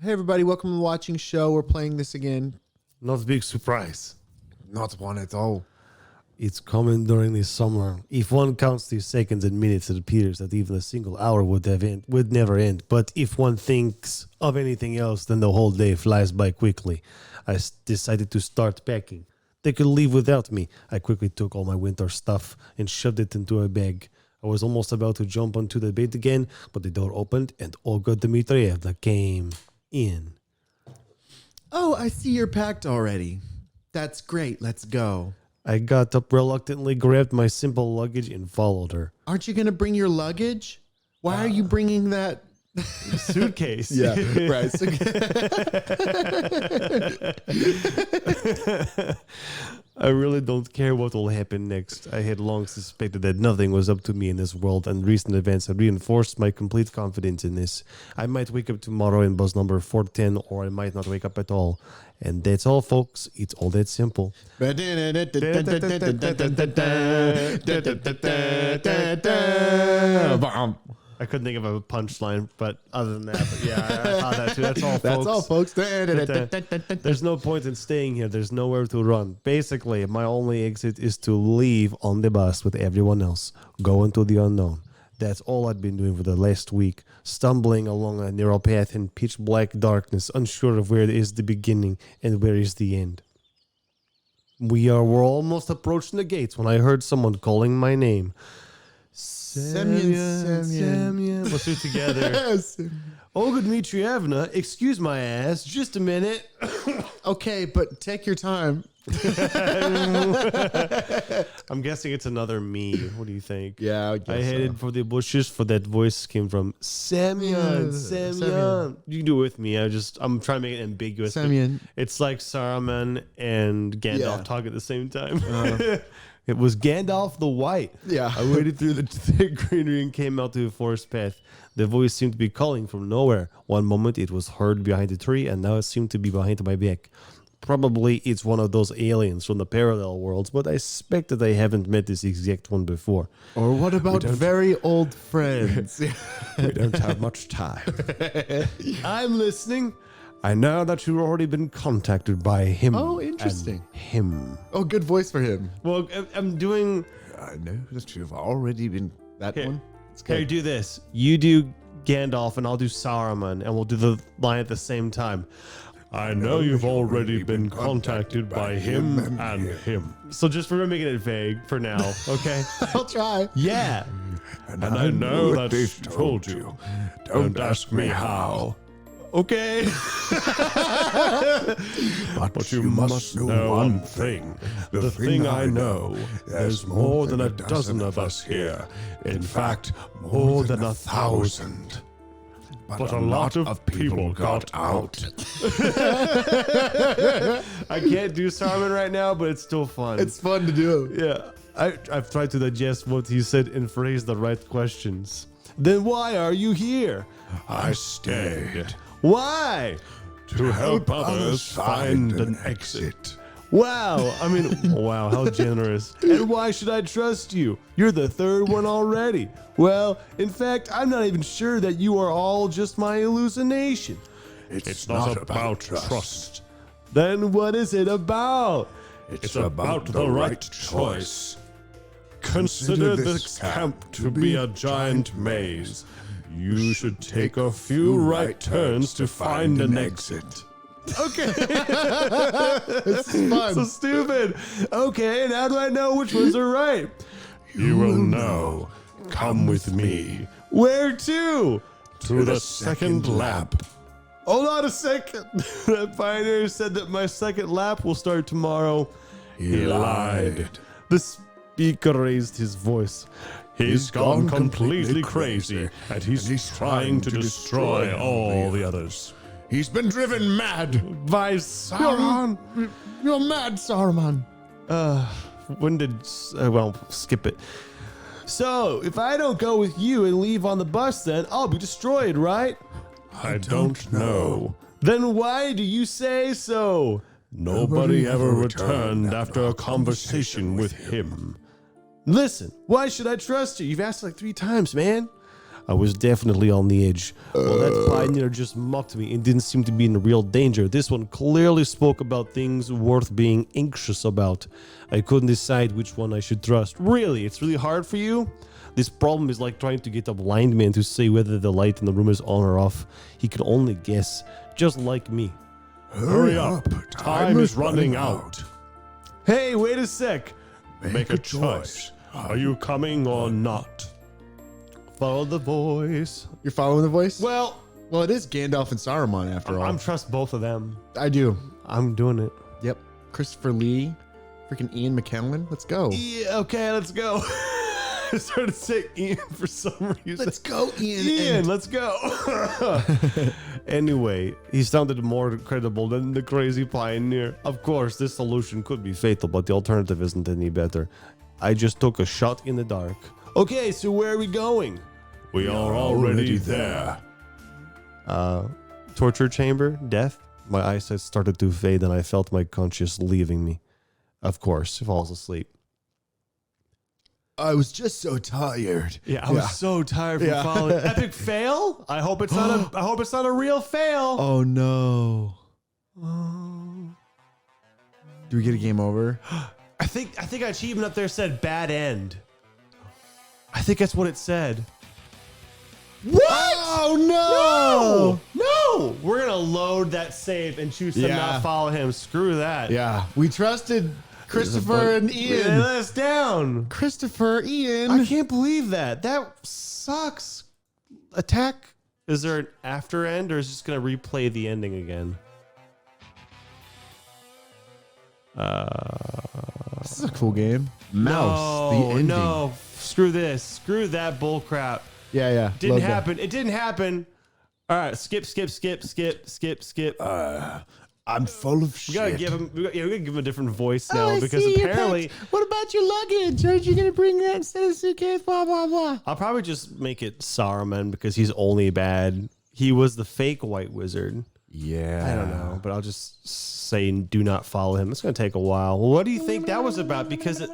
Hey everybody, welcome to the watching show. We're playing this again. Not a big surprise. Not one at all. It's coming during this summer. If one counts the seconds and minutes, it appears that even a single hour would never end. But if one thinks of anything else, then the whole day flies by quickly. I decided to start packing. They could leave without me. I quickly took all my winter stuff and shoved it into a bag. I was almost about to jump onto the bed again, but the door opened and Olga Dmitrievna came in. Oh, I see you're packed already. That's great. Let's go. I got up reluctantly, grabbed my simple luggage, and followed her. Aren't you going to bring your luggage? Why are you bringing that? Suitcase. Yeah, right. I really don't care what will happen next. I had long suspected that nothing was up to me in this world, and recent events have reinforced my complete confidence in this. I might wake up tomorrow in bus number 410, or I might not wake up at all. And that's all, folks. It's all that simple. I couldn't think of a punchline, but other than that, but yeah, I thought that too. That's all, folks. That's all, folks. There's no point in staying here. There's nowhere to run. Basically, my only exit is to leave on the bus with everyone else, go into the unknown. That's all I've been doing for the last week, stumbling along a narrow path in pitch black darkness, unsure of where is the beginning and where is the end. We're almost approaching the gates when I heard someone calling my name. Semyon. Let's do it together. Olga Dmitrievna, excuse my ass, just a minute. Okay, but take your time. I'm guessing it's another me. What do you think? Yeah, I guess I headed for the bushes, for that voice came from Semyon. You can do it with me. I'm trying to make it ambiguous. Semyon. It's like Saruman and Gandalf Yeah. talk at the same time. It was Gandalf the White. Yeah. I waded through the thick greenery and came out to the forest path. The voice seemed to be calling from nowhere. One moment it was heard behind a tree, and now it seemed to be behind my back. Probably it's one of those aliens from the parallel worlds, but I suspect that I haven't met this exact one before. Or what about very old friends? We don't have much time. I'm listening. I know that you've already been contacted by him. Oh, interesting. And him. Oh, good voice for him. Well, I'm doing... I know that you've already been... That Here. one? It's Here, do this. You do Gandalf, and I'll do Saruman, and we'll do the line at the same time. I know you've already been contacted by him and him. So just for making it vague for now, okay? I'll try. Yeah. And I know that they've told you. Don't ask me how. Okay. But you must know one thing. The thing I know, there's more than a dozen of us here. In fact, more than 1,000. But a lot of people got out. I can't do Saruman right now, but it's still fun. It's fun to do. Yeah. I've tried to digest what he said and phrase the right questions. Then why are you here? I stayed Why? to help others find an exit. Wow. I mean, wow, how generous. And why should I trust you? You're the third one already. Well, in fact, I'm not even sure that you are all just my hallucination. It's not about trust. Then what is it about? It's about the right choice. Consider this camp to be a giant maze. You should take a few right turns to find an exit. Okay. It's fun. So stupid. Okay, and how do I know which ones are right? You will know. Come with me Where to? to the second lap. Hold on a second. That pioneer said that my second lap will start tomorrow. He lied. The speaker raised his voice. He's gone completely crazy, and he's trying to destroy all the others. He's been driven mad. By Sauron. You're mad, Saruman. When did... well, skip it. So, if I don't go with you and leave on the bus, then I'll be destroyed, right? I don't know. Then why do you say so? Nobody ever returned after a conversation with him. Listen, why should I trust you? You've asked like 3 times, man. I was definitely on the edge. Well, that pioneer just mocked me and didn't seem to be in real danger. This one clearly spoke about things worth being anxious about. I couldn't decide which one I should trust. Really? It's really hard for you? This problem is like trying to get a blind man to say whether the light in the room is on or off. He can only guess, just like me. Hurry up. Time is running out. Hey, wait a sec. Make a choice. Are you coming or not? Follow the voice. You're following the voice? Well, Well, it is Gandalf and Saruman after all. I'm trust both of them. I do. I'm doing it. Yep. Christopher Lee, freaking Ian McKellen. Let's go. Yeah, okay, let's go. I started to say Ian for some reason. Let's go, Ian. Ian, let's go. Anyway, he sounded more credible than the crazy pioneer. Of course, this solution could be fatal, but the alternative isn't any better. I just took a shot in the dark. Okay, so where are we going? We are already there. Torture chamber? Death? My eyesight started to fade and I felt my conscience leaving me. Of course, falls asleep. I was just so tired. Yeah, I was so tired from following. Epic fail? I hope it's not I hope it's not a real fail. Oh no. Do we get a game over? I think achievement up there said bad end. I think that's what it said. What? Oh no. No! We're gonna load that save and choose to not follow him. Screw that. Yeah. We trusted Christopher and Yeah, Ian. let us down. Christopher, Ian. I can't believe that. That sucks. Attack. Is there an after end or is it just gonna replay the ending again? This is a cool game. Mouse. The ending. No, screw this. Screw that bull crap. Yeah. Didn't Love that. happen. It didn't happen. All right, skip. I'm full of We shit. gotta give him. We gotta give him a different voice now because apparently What about your luggage? Aren't you gonna bring that instead of suitcase? Blah blah blah. I'll probably just make it Saruman because he's only bad. He was the fake white wizard. Yeah. I don't know, but I'll just say do not follow him. It's gonna take a while. What do you think that was about? Because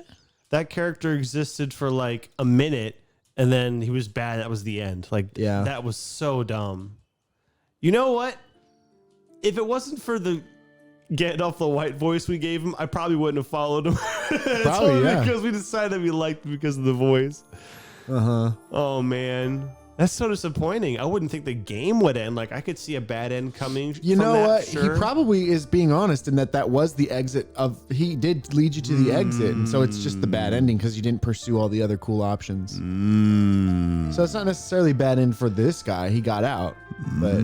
that character existed for like a minute and then he was bad. That was the end. Like, that was so dumb. You know what? If it wasn't for the get off the white voice we gave him, I probably wouldn't have followed him. Probably, yeah. Because we decided we liked him because of the voice. Oh man, that's so disappointing. I wouldn't think the game would end. Like I could see a bad end coming. You from know that, what? Sure. He probably is being honest in that was the exit of. He did lead you to the exit, and so it's just the bad ending because you didn't pursue all the other cool options. So it's not necessarily bad end for this guy. He got out, but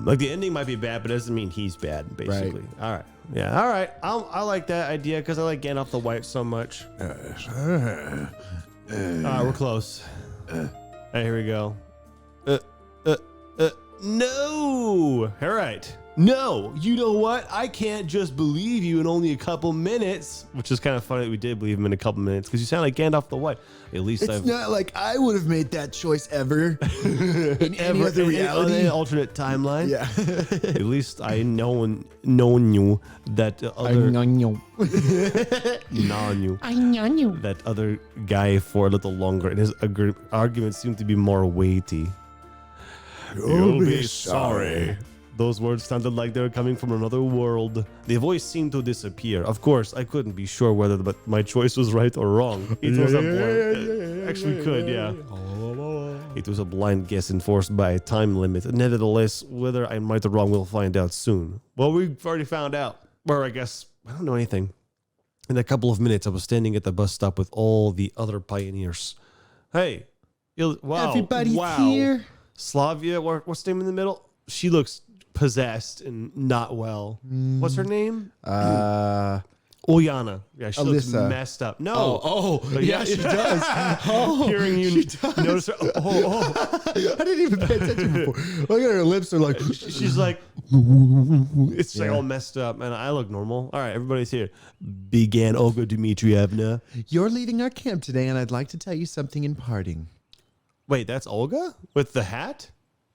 like the ending might be bad, but it doesn't mean he's bad. Basically, all right, yeah, all right. I like that idea because I like Gandalf the White so much. We're close. Hey, here we go. No. All right. No. You know what? I can't just believe you in only a couple minutes, which is kind of funny that we did believe him in a couple minutes because you sound like Gandalf the White. At least it's not like I would have made that choice ever in any other reality. In an alternate timeline. Yeah. At least I known you that other known you that other guy for a little longer, and his arguments seem to be more weighty. You'll be sorry. Those words sounded like they were coming from another world. The voice seemed to disappear. Of course, I couldn't be sure whether my choice was right or wrong. It was a blind. Actually, we could, yeah. It was a blind guess enforced by a time limit. Nevertheless, whether I'm right or wrong, we'll find out soon. Well, we've already found out. Or I guess I don't know anything. In a couple of minutes, I was standing at the bus stop with all the other pioneers. Hey, wow! Everybody's here. Slavia, what's the name in the middle? She looks possessed and not well. What's her name? Olyana. Yeah, she looks messed up. No. Yeah, she does. Hearing you notice her. I didn't even pay attention before. Look at her lips are like. She's like, it's like all messed up, and I look normal. All right, everybody's here. Began Olga Dmitrievna. You're leading our camp today, and I'd like to tell you something in parting. Wait, that's Olga with the hat?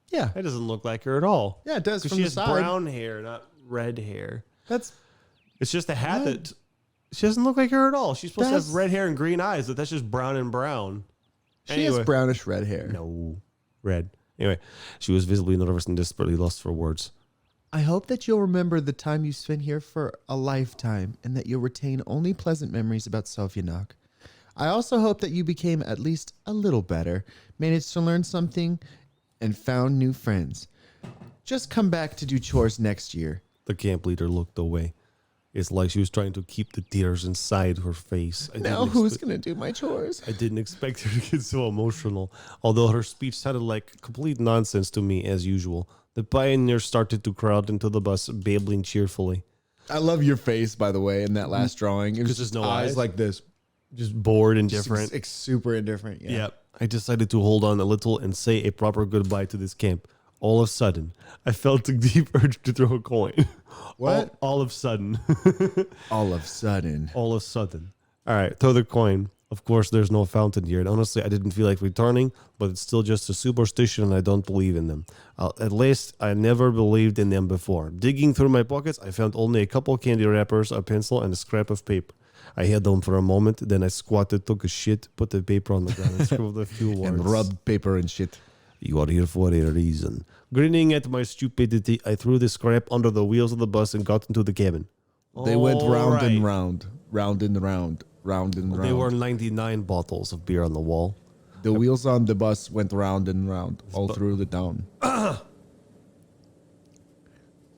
Yeah. That doesn't look like her at all. Yeah, it does. Because From she the has side. brown hair, not red hair. It's just a hat that she doesn't look like her at all. She's supposed to have red hair and green eyes, but that's just brown and brown. She has brownish red hair. No. Red. Anyway, she was visibly nervous and desperately lost for words. I hope that you'll remember the time you spent here for a lifetime and that you'll retain only pleasant memories about Sophianok. I also hope that you became at least a little better, managed to learn something, and found new friends. Just come back to do chores next year. The camp leader looked away. It's like she was trying to keep the tears inside her face. Now who's going to do my chores? I didn't expect her to get so emotional, although her speech sounded like complete nonsense to me as usual. The pioneers started to crowd into the bus, babbling cheerfully. I love your face, by the way, in that last drawing. It was there's just no eyes eyes? like this. Just bored and Just different. super indifferent. Yeah. Yep. I decided to hold on a little and say a proper goodbye to this camp. All of a sudden, I felt a deep urge to throw a coin. What? All of a sudden. All of a sudden. All of a sudden. All right, throw the coin. Of course, there's no fountain here, and honestly, I didn't feel like returning, but it's still just a superstition, and I don't believe in them. At least, I never believed in them before. Digging through my pockets, I found only a couple candy wrappers, a pencil, and a scrap of paper. I held them for a moment, then I squatted, took a shit, put the paper on the ground, and scribbled a few words. And rubbed paper and shit. You are here for a reason. Grinning at my stupidity, I threw the scrap under the wheels of the bus and got into the cabin. They went round and Alright. round, round and round, round and round. There were 99 bottles of beer on the wall. The wheels on the bus went round and round all through the town.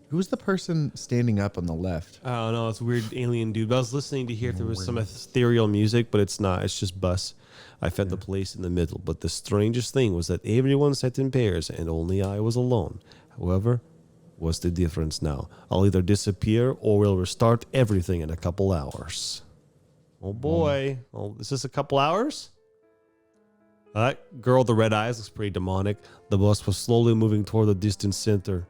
Who's the person standing up on the left? I don't know. It's a weird alien dude. But I was listening to hear if there was some ethereal music, but it's not. It's just bus. I found the place in the middle. But the strangest thing was that everyone sat in pairs and only I was alone. However, what's the difference now? I'll either disappear or we'll restart everything in a couple hours. Oh boy. Oh, is this a couple hours? That girl with the red eyes looks pretty demonic. The bus was slowly moving toward the district center,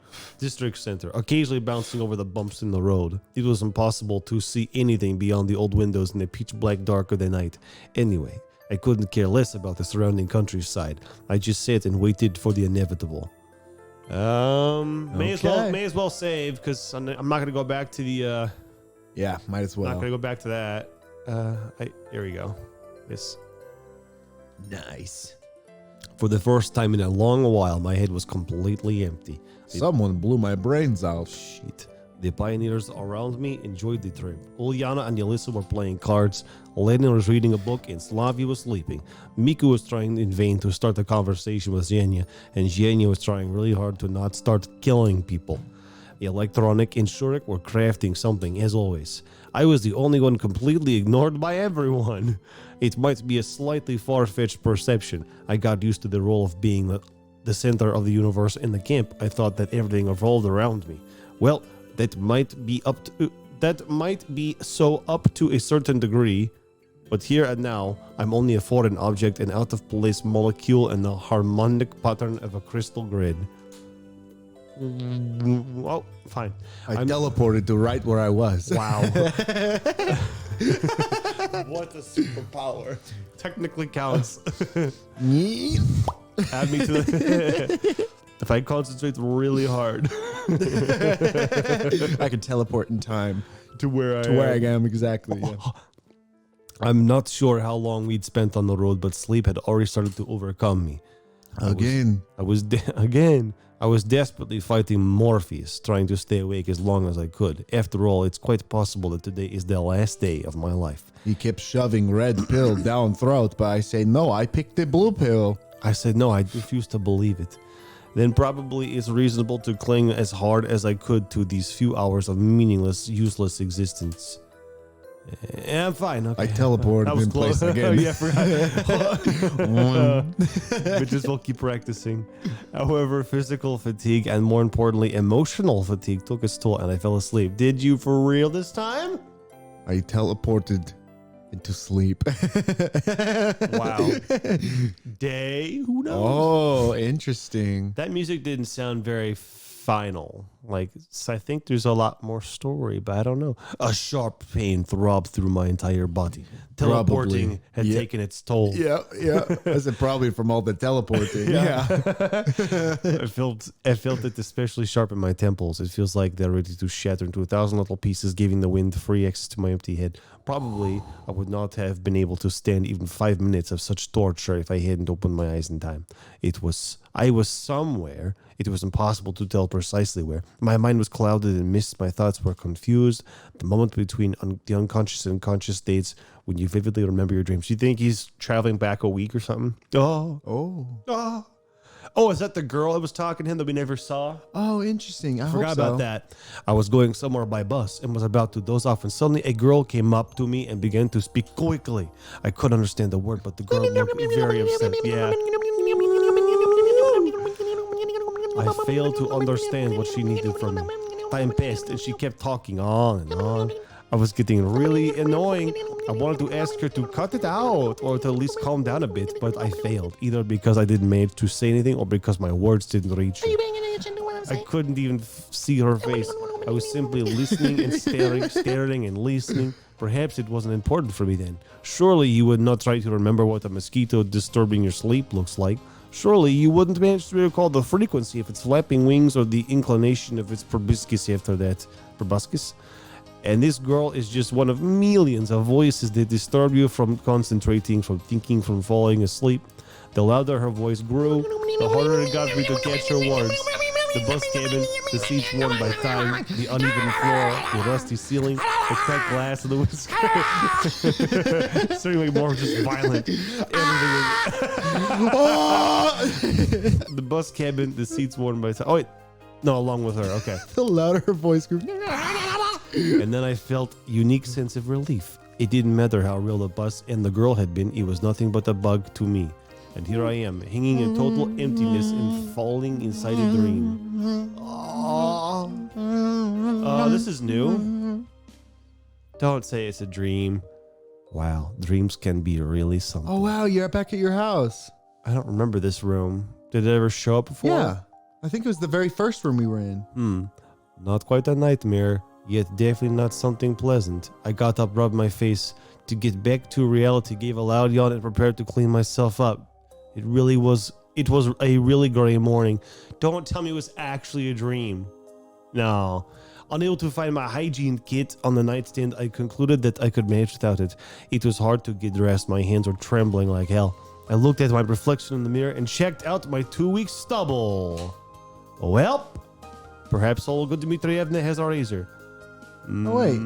occasionally bouncing over the bumps in the road. It was impossible to see anything beyond the old windows in the pitch black dark of the night. Anyway, I couldn't care less about the surrounding countryside. I just sat and waited for the inevitable. May as well save, because I'm not gonna go back to the Yeah, might as well. not gonna go back to that. Here we go. Yes. Nice. For the first time in a long while, my head was completely empty. Someone blew my brains out. Shit. The pioneers around me enjoyed the trip. Uliana and Yelissa were playing cards, Lenin was reading a book, and Slavia was sleeping. Miku was trying in vain to start a conversation with Zhenya, and Zhenya was trying really hard to not start killing people. Electronic and Shurik were crafting something, as always. I was the only one completely ignored by everyone. It might be a slightly far-fetched perception. I got used to the role of being the center of the universe in the camp. I thought that everything revolved around me. Well, that might be so up to a certain degree, but here and now, I'm only a foreign object, an out-of-place molecule in the harmonic pattern of a crystal grid. Oh, fine. I'm teleported to right where I was. Wow. What a superpower. Technically counts. Me? Add me to the... If I concentrate really hard. I can teleport in time to where I am exactly. Yeah. I'm not sure how long we'd spent on the road, but sleep had already started to overcome me. I was desperately fighting Morpheus, trying to stay awake as long as I could. After all, it's quite possible that today is the last day of my life. He kept shoving red pill down throat, but I say no, I picked the blue pill. I said no, I refuse to believe it. Then probably it's reasonable to cling as hard as I could to these few hours of meaningless, useless existence. I'm fine. Okay. I teleported in place again. Yeah, I forgot. Bitches will keep practicing. However, physical fatigue and more importantly, emotional fatigue took its toll and I fell asleep. Did you for real this time? I teleported into sleep. Wow. Day? Who knows? Oh, interesting. That music didn't sound very final. Like, I think there's a lot more story, but I don't know. A sharp pain throbbed through my entire body. Teleporting had taken its toll. Yeah. I said probably from all the teleporting. Yeah. I felt it especially sharp in my temples. It feels like they're ready to shatter into 1,000 little pieces, giving the wind free access to my empty head. Probably I would not have been able to stand even 5 minutes of such torture if I hadn't opened my eyes in time. I was somewhere. It was impossible to tell precisely where. My mind was clouded in mist. My thoughts were confused. The moment between the unconscious and conscious states when you vividly remember your dreams. Do you think he's traveling back a week or something? Oh, is that the girl that was talking to him that we never saw? Oh, interesting. I Forgot about that. I was going somewhere by bus and was about to doze off when suddenly a girl came up to me and began to speak quickly. I couldn't understand the word, but the girl looked very upset. Yeah. I failed to understand what she needed from me. Time passed and she kept talking on and on. I was getting really annoying. I wanted to ask her to cut it out or to at least calm down a bit, but I failed, either because I didn't manage to say anything or because my words didn't reach her. I couldn't even see her face. I was simply listening and staring and listening. Perhaps it wasn't important for me then. Surely you would not try to remember what a mosquito disturbing your sleep looks like. Surely you wouldn't manage to recall the frequency of its flapping wings or the inclination of its proboscis after that. Proboscis? And this girl is just one of millions of voices that disturb you from concentrating, from thinking, from falling asleep. The louder her voice grew, the harder it got for me to catch her words. The bus cabin, the seats worn by time, the uneven floor, the rusty ceiling, the cracked glass of the whisker. Certainly more just violent. Everything. The bus cabin, the seats worn by time. Oh, wait. No, along with her. Okay. The louder her voice grew. And then I felt a unique sense of relief. It didn't matter how real the bus and the girl had been. It was nothing but a bug to me. And here I am, hanging in total emptiness and falling inside a dream. Oh, this is new. Don't say it's a dream. Wow, dreams can be really something. Oh, wow. You're back at your house. I don't remember this room. Did it ever show up before? Yeah. I think it was the very first room we were in. Not quite a nightmare, yet definitely not something pleasant. I got up, rubbed my face to get back to reality, gave a loud yawn, and prepared to clean myself up. It was a really gray morning. Don't tell me it was actually a dream. No. Unable to find my hygiene kit on the nightstand, I concluded that I could manage without it. It was hard to get dressed. My hands were trembling like hell. I looked at my reflection in the mirror and checked out my 2-week stubble. Well, perhaps Olga Dmitrievna has a razor. Oh, wait.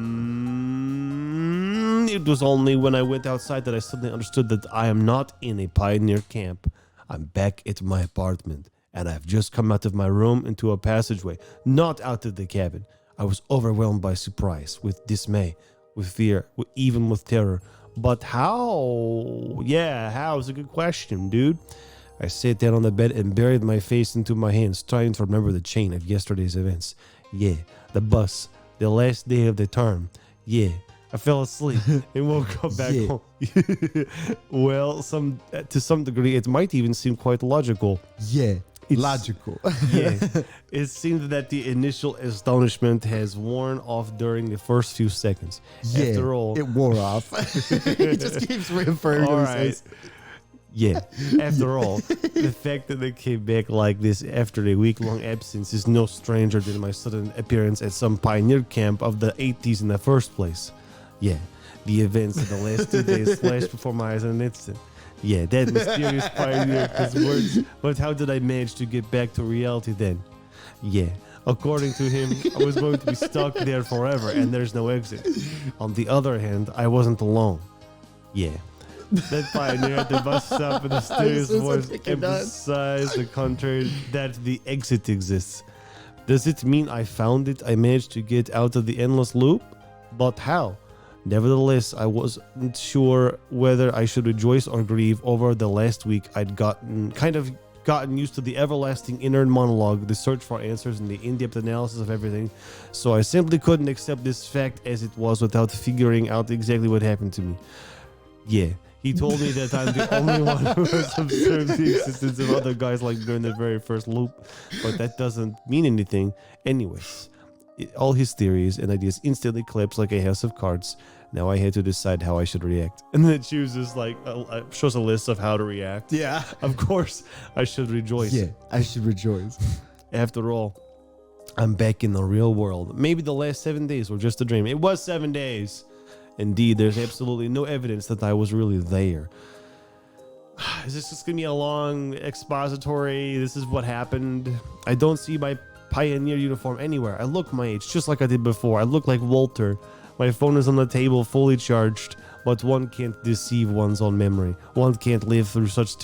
It was only when I went outside that I suddenly understood that I am not in a pioneer camp. I'm back at my apartment, and I've just come out of my room into a passageway, not out of the cabin. I was overwhelmed by surprise, with dismay, with fear, even with terror. But how? Yeah, how is a good question, dude. I sat down on the bed and buried my face into my hands, trying to remember the chain of yesterday's events. Yeah, the bus, the last day of the term. Yeah, I fell asleep and woke up back home. Well, to some degree, it might even seem quite logical. Yeah, logical. Yeah, it seems that the initial astonishment has worn off during the first few seconds. Yeah, after all, it wore off. He just keeps referring to his face. Yeah, after all, the fact that they came back like this after a week-long absence is no stranger than my sudden appearance at some pioneer camp of the 80s in the first place. Yeah, the events of the last 2 days flashed before my eyes in an instant. Yeah, that mysterious pioneer has words. But how did I manage to get back to reality then? Yeah, according to him, I was going to be stuck there forever and there's no exit. On the other hand, I wasn't alone. Yeah. That pioneer at the bus stop with the mysterious voice emphasized the contrary that the exit exists. Does it mean I found it? I managed to get out of the endless loop? But how? Nevertheless, I wasn't sure whether I should rejoice or grieve. Over the last week, I'd gotten used to the everlasting inner monologue, the search for answers, and the in-depth analysis of everything. So I simply couldn't accept this fact as it was without figuring out exactly what happened to me. Yeah, He told me that I'm the only one who has observed the existence of other guys like during the very first loop, but that doesn't mean anything. Anyways, all his theories and ideas instantly collapse like a house of cards. Now I had to decide how I should react. And then it chooses shows a list of how to react. Yeah. Of course, I should rejoice. Yeah, I should rejoice. After all, I'm back in the real world. Maybe the last 7 days were just a dream. It was 7 days. Indeed, there's absolutely no evidence that I was really there. Is this just going to be a long expository? This is what happened. I don't see my Pioneer uniform anywhere. I look my age, just like I did before. I look like Walter. My phone is on the table, fully charged. But one can't deceive one's own memory. One can't live through such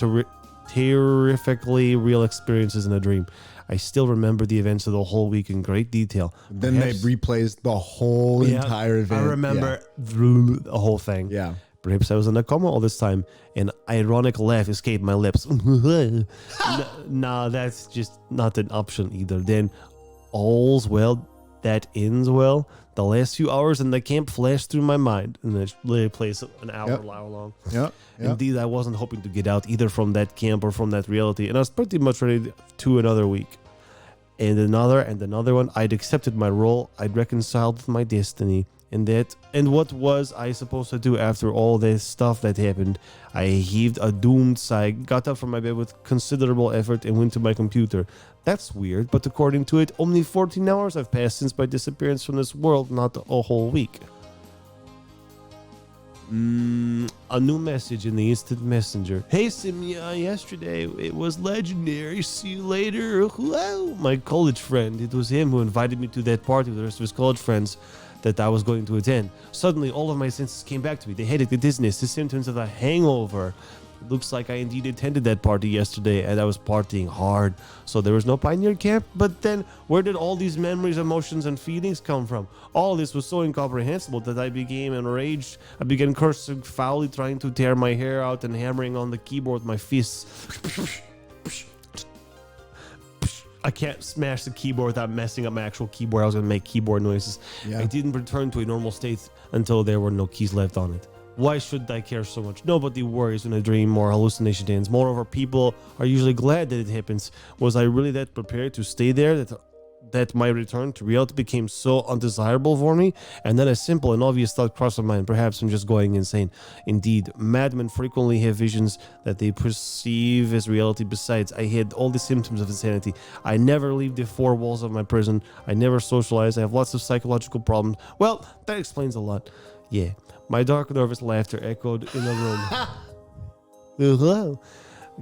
terrifically real experiences in a dream. I still remember the events of the whole week in great detail. Then Perhaps, they replays the whole entire event. I remember the whole thing. Yeah. Perhaps I was in a coma all this time. An ironic laugh escaped my lips. Nah, that's just not an option either. Then all's well that ends well. The last few hours in the camp flashed through my mind. And it literally plays an hour long. Yep. Indeed, I wasn't hoping to get out either from that camp or from that reality, and I was pretty much ready to another week. And another one. I'd accepted my role. I'd reconciled with my destiny. And what was I supposed to do after all this stuff that happened? I heaved a doomed sigh, got up from my bed with considerable effort, and went to my computer. That's weird, but according to it, only 14 hours have passed since my disappearance from this world, not a whole week. A new message in the instant messenger. Hey Simya, yesterday it was legendary. See you later. Whoa, my college friend. It was him who invited me to that party with the rest of his college friends that I was going to attend. Suddenly, all of my senses came back to me. The headache, the dizziness, the symptoms of a hangover. It looks like I indeed attended that party yesterday, and I was partying hard. So there was no Pioneer camp. But then, where did all these memories, emotions, and feelings come from? All this was so incomprehensible that I became enraged. I began cursing foully, trying to tear my hair out and hammering on the keyboard with my fists. I can't smash the keyboard without messing up my actual keyboard. I was going to make keyboard noises. Yeah. I didn't return to a normal state until there were no keys left on it. Why should I care so much? Nobody worries when a dream or hallucination ends. Moreover, people are usually glad that it happens. Was I really that prepared to stay there that my return to reality became so undesirable for me? And then a simple and obvious thought crossed my mind. Perhaps I'm just going insane. Indeed, madmen frequently have visions that they perceive as reality. Besides, I had all the symptoms of insanity. I never leave the four walls of my prison. I never socialize. I have lots of psychological problems. Well, that explains a lot. Yeah. My dark, nervous laughter echoed in the room.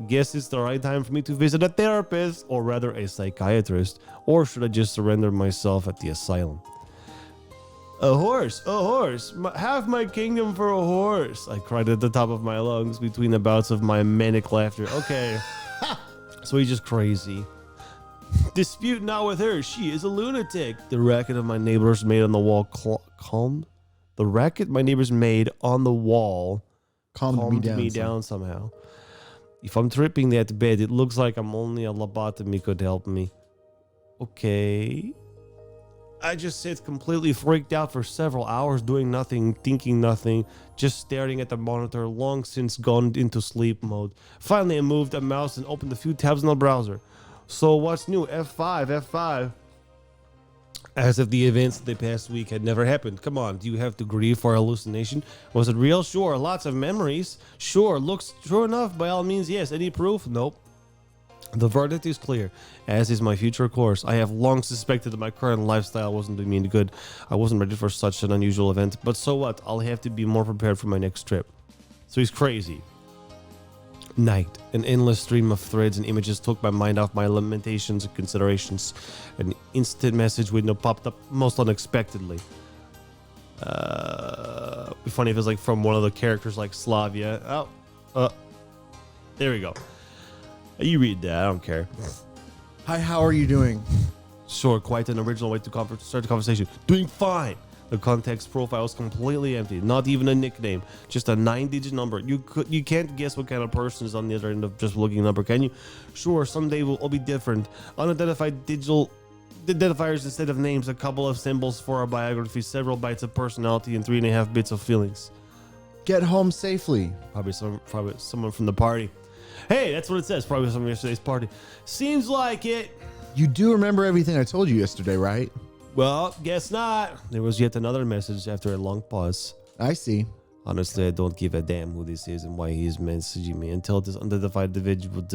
Guess it's the right time for me to visit a therapist, or rather a psychiatrist. Or should I just surrender myself at the asylum? A horse, half my kingdom for a horse, I cried at the top of my lungs between the bouts of my manic laughter. Okay, so he's just crazy. Dispute not with her, she is a lunatic. The racket of my neighbors made on the wall calmed. The racket my neighbors made on the wall calmed me down somehow. If I'm tripping that bed, it looks like I'm only a lobotomy could help me. Okay. I just sat completely freaked out for several hours, doing nothing, thinking nothing, just staring at the monitor, long since gone into sleep mode. Finally, I moved a mouse and opened a few tabs in the browser. So what's new? F5. As if the events of the past week had never happened. Come on, do you have to grieve for hallucination? Was it real? Sure. Lots of memories? Sure. Looks true enough. By all means, yes. Any proof? Nope. The verdict is clear, as is my future course. I have long suspected that my current lifestyle wasn't doing me any good. I wasn't ready for such an unusual event. But so what? I'll have to be more prepared for my next trip. So he's crazy. Night. An endless stream of threads and images took my mind off my lamentations and considerations. An instant message window popped up most unexpectedly. It'd be funny if it was like from one of the characters like Slavia. There we go. You read that, I don't care. Hi, how are you doing? Sure, quite an original way to start the conversation. Doing fine. The context profile is completely empty. Not even a nickname. Just a 9-digit number. You can't guess what kind of person is on the other end of just looking number, can you? Sure, someday we'll all be different. Unidentified digital identifiers instead of names. A couple of symbols for our biography. Several bytes of personality and 3.5 bits of feelings. Get home safely. Probably someone from the party. Hey, that's what it says. Probably someone from yesterday's party. Seems like it. You do remember everything I told you yesterday, right? Well, guess not. There was yet another message after a long pause. I see. Honestly, I don't give a damn who this is and why he is messaging me until this unidentified individual.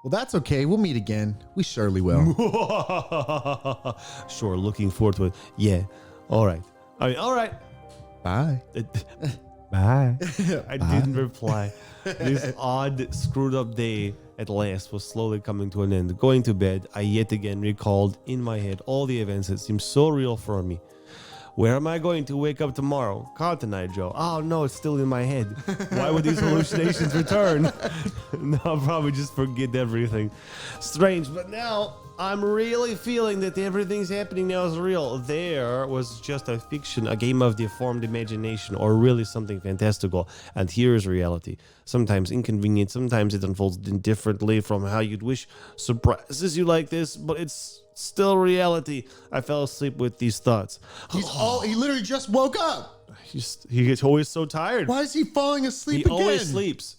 Well, that's okay. We'll meet again. We surely will. Sure, looking forward to it. Yeah. All right. All right. Bye. Bye. I didn't reply. This odd, screwed up day at last was slowly coming to an end. Going to bed, I yet again recalled in my head all the events that seemed so real for me. Where am I going to wake up tomorrow? Cotton Eye Joe. Oh no, it's still in my head. Why would these hallucinations return? No, I'll probably just forget everything. Strange, but now I'm really feeling that everything's happening now is real. There was just a fiction, a game of deformed imagination, or really something fantastical. And here is reality. Sometimes inconvenient, sometimes it unfolds differently from how you'd wish. Surprises you like this, but it's still reality. I fell asleep with these thoughts. He literally just woke up. He gets always so tired. Why is he falling asleep He again? always sleeps.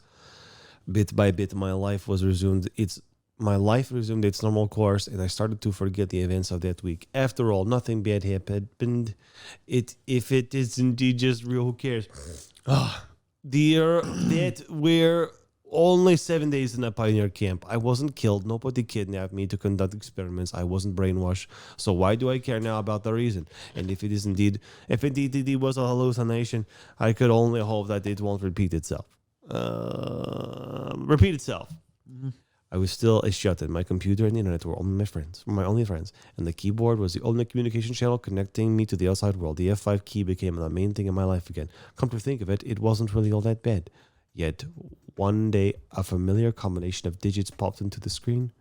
Bit by bit, my life resumed its normal course, and I started to forget the events of that week. After all, nothing bad happened. If it is indeed just real, who cares? That we're only 7 days in a pioneer camp. I wasn't killed. Nobody kidnapped me to conduct experiments. I wasn't brainwashed. So why do I care now about the reason? And if it indeed was a hallucination, I could only hope that it won't repeat itself. Mm-hmm. I was still a shut-in. My computer and the internet were my only friends, and the keyboard was the only communication channel connecting me to the outside world. The F5 key became the main thing in my life again. Come to think of it, it wasn't really all that bad. Yet, one day, a familiar combination of digits popped into the screen.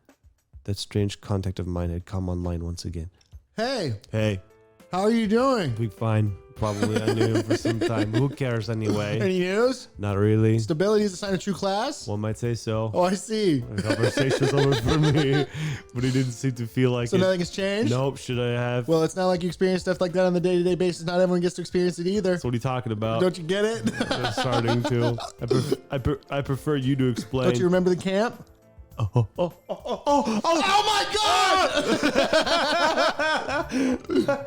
That strange contact of mine had come online once again. Hey, Hey, how are you doing? doing fine. Probably I knew him for some time. Who cares anyway? Any news? Not really. Stability is a sign of true class? One might say so. Oh, I see. The conversation's over for me, but he didn't seem to feel like So it. nothing has changed? Nope, should I have? Well, it's not like you experience stuff like that on the day-to-day basis. Not everyone gets to experience it either. That's what are you talking about? Don't you get it? I'm starting to. I prefer you to explain. Don't you remember the camp? Oh my God!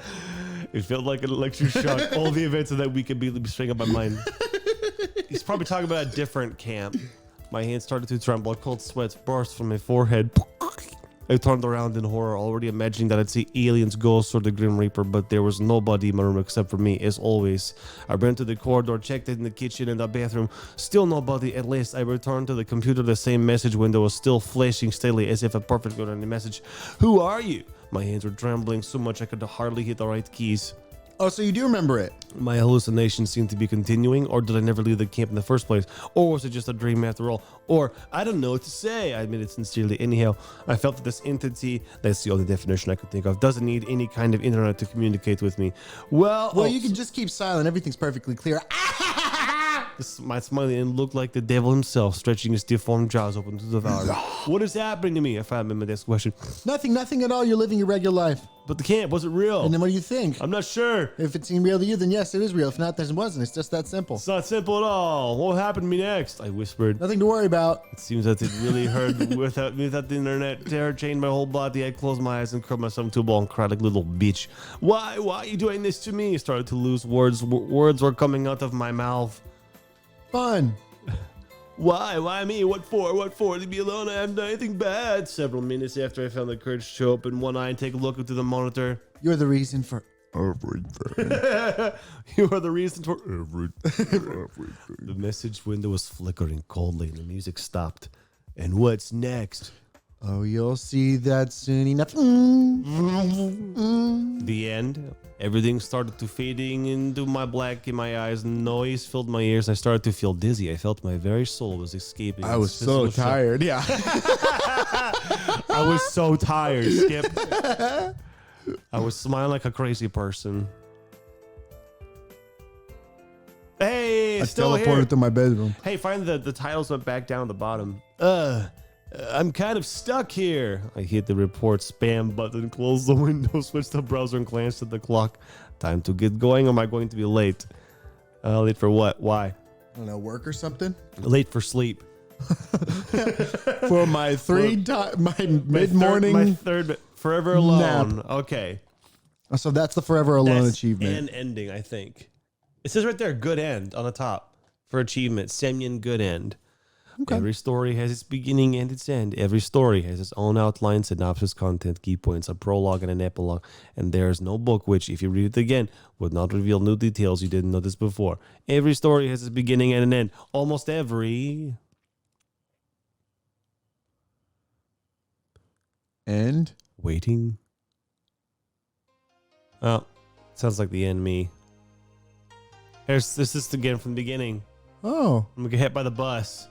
It felt like an electric shock. All the events of that week immediately straying up my mind. He's probably talking about a different camp. My hands started to tremble. A cold sweat burst from my forehead. I turned around in horror, already imagining that I'd see aliens, ghosts, or the Grim Reaper, but there was nobody in my room except for me, as always. I ran to the corridor, checked it in the kitchen and the bathroom. Still nobody. At least I returned to the computer. The same message window was still flashing steadily, as if a perfect good on the message. Who are you? My hands were trembling so much I could hardly hit the right keys. Oh, so you do remember it? My hallucinations seemed to be continuing, or did I never leave the camp in the first place? Or was it just a dream after all? Or, I don't know what to say, I admitted sincerely. Anyhow, I felt that this entity, that's the only definition I could think of, doesn't need any kind of internet to communicate with me. Well, You can just keep silent. Everything's perfectly clear. my smiling end looked like the devil himself, stretching his deformed jaws open to devour me. What is happening to me? I found him in this question. Nothing at all. You're living your regular life. But the camp, was it real? And then what do you think? I'm not sure. If it seemed real to you, then yes, it is real. If not, then it wasn't. It's just that simple. It's not simple at all. What happened to me next? I whispered. Nothing to worry about. It seems that it really hurt without the internet. Terror chained my whole body. I closed my eyes and curled myself into a ball and cried like a little bitch. Why are you doing this to me? I started to lose words. Words were coming out of my mouth. Fun. Why me? What for? Leave me alone. I haven't done anything bad. Several minutes after I found the courage to open one eye and take a look into the monitor. You're the reason for Everything. You are the reason for Everything. The message window was flickering coldly and the music stopped. And what's next? Oh, you'll see that soon enough. The end. Everything started to fading into my black in my eyes. Noise filled my ears. I started to feel dizzy. I felt my very soul was escaping. I was so tired. Yeah. I was so tired, Skip. I was smiling like a crazy person. Hey, I still teleported here. to my bedroom. Hey, finally the titles went back down at the bottom. I'm kind of stuck here. I hit the report spam button, closed the window, switched the browser, and glanced at the clock. Time to get going, or am I going to be late? Late for what? Why? I don't know, work or something. Late for sleep. For my mid-morning. My third forever alone. Okay. So that's the forever alone That's achievement. an ending, I think. It says right there, good end on the top for achievement. Semyon, good end. Okay. Every story has its beginning and its end. Every story has its own outline, synopsis, content, key points, a prologue, and an epilogue. And there is no book which, if you read it again, would not reveal new details you didn't notice before. Every story has its beginning and an end. Almost every. And Waiting. Oh, sounds like the end me. This is again from the beginning. oh, I'm gonna get hit by the bus.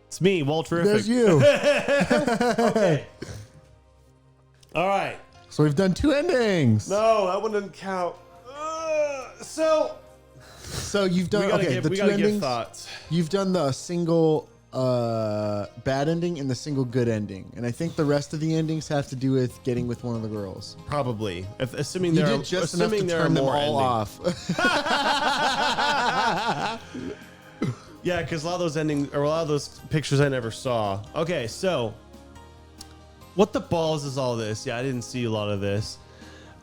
It's me, Walterific. there's you. Okay. All right. So we've done 2 endings. No, that one didn't count. So So you've done we gotta okay. give, The we 2 gotta give endings. thoughts. You've done the single bad ending and the single good ending, and I think the rest of the endings have to do with getting with one of the girls. Probably, assuming You there did are, just enough to assuming there are turn them more all endings. off. Yeah, because a lot of those endings or a lot of those pictures I never saw. Okay, so what the balls is all this? Yeah, I didn't see a lot of this.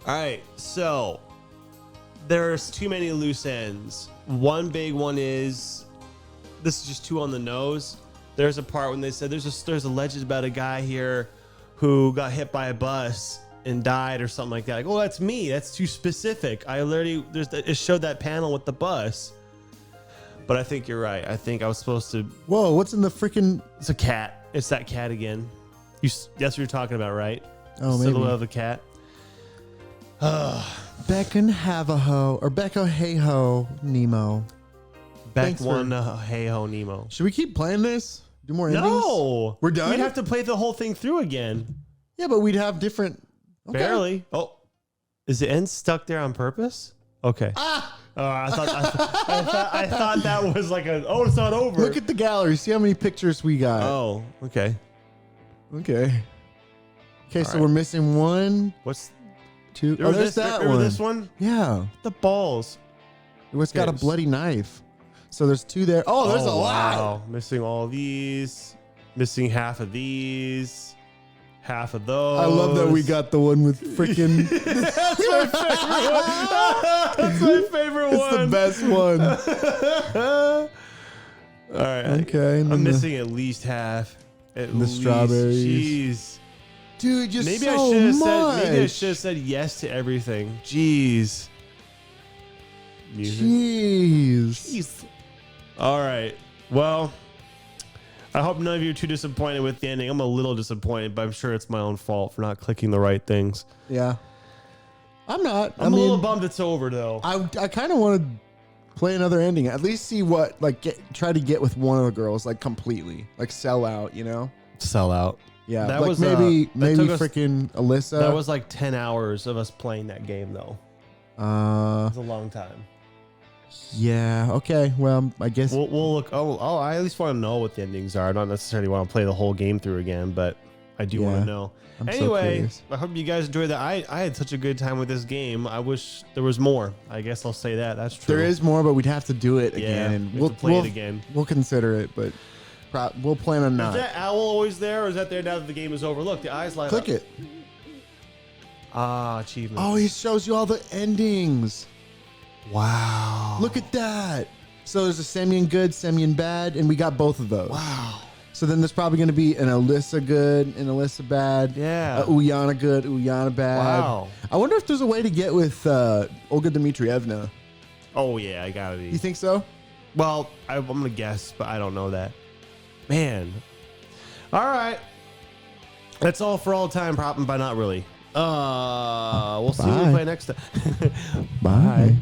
All right, so there's too many loose ends. One big one is this is just too on the nose. There's a part when they said there's a legend about a guy here who got hit by a bus and died or something like that. Like, oh, that's me. That's too specific. It showed that panel with the bus. But I think you're right. I think I was supposed to. Whoa, what's in the freaking? It's a cat. It's that cat again. That's what you're talking about, right? Oh, Silhouette maybe. of a cat. Beckon Havaho or Becco Hey Ho Nemo. Back Thanks one, for- hey ho Nemo. Should we keep playing this? Do more endings? No, We're done? We'd have to play the whole thing through again. Yeah, but we'd have different. Okay. Barely. Oh, is the end stuck there on purpose? Okay. Ah! I thought that was like it's not over. Look at the gallery. See how many pictures we got. Oh, okay. Okay. Okay, so right. we're missing 1, What's 2. there Oh, was there's that remember one. this one? Yeah. The balls. It's got a Okay. bloody knife. So there's 2 there. Oh, there's a lot. Wow. Missing all of these. Missing half of these. Half of those. I love that we got the one with freaking. That's my favorite one. That's my favorite It's one. the best one. All right. Okay. and I'm then the- missing at least half. At the least. strawberries. Jeez. Dude, just Maybe so I should have much. said. Maybe I should have said yes to everything. Jeez. Music. Jeez. All right. Well, I hope none of you are too disappointed with the ending. I'm a little disappointed, but I'm sure it's my own fault for not clicking the right things. Yeah. I'm not. I'm a little bummed it's over though. I kind of want to play another ending. At least see what try to get with one of the girls like completely, like sell out. You know? Sell out. Yeah. That like was, maybe that took us- freaking Alyssa. That was like 10 hours of us playing that game though. It was a long time. Yeah. Okay. Well, I guess. We'll look. Oh, I at least want to know what the endings are. I don't necessarily want to play the whole game through again, but I do want Yeah. to know. I'm so Anyway, curious. I hope you guys enjoyed that. I had such a good time with this game. I wish there was more. I guess I'll say that. That's true. There is more, but we'd have to do it Yeah, again. And we have to play it again. We'll consider it, but we'll plan on Is not. that owl always there, or is that there now that the game is over? Look, the eyes light up. Click it. Ah, achievement. Oh, he shows you all the endings. wow. Look at that. So there's a Semyon good, Semyon bad, and we got both of those. Wow. So then there's probably going to be an Alyssa good, an Alyssa bad. Yeah. A Uyana good, Uyana bad. Wow. I wonder if there's a way to get with Olga Dmitrievna. Oh yeah, I gotta be. You think so? Well, I'm gonna guess, but I don't know that. Man. All right. That's all for all time, probably, but not really. We'll see what we Bye. play next time. Bye.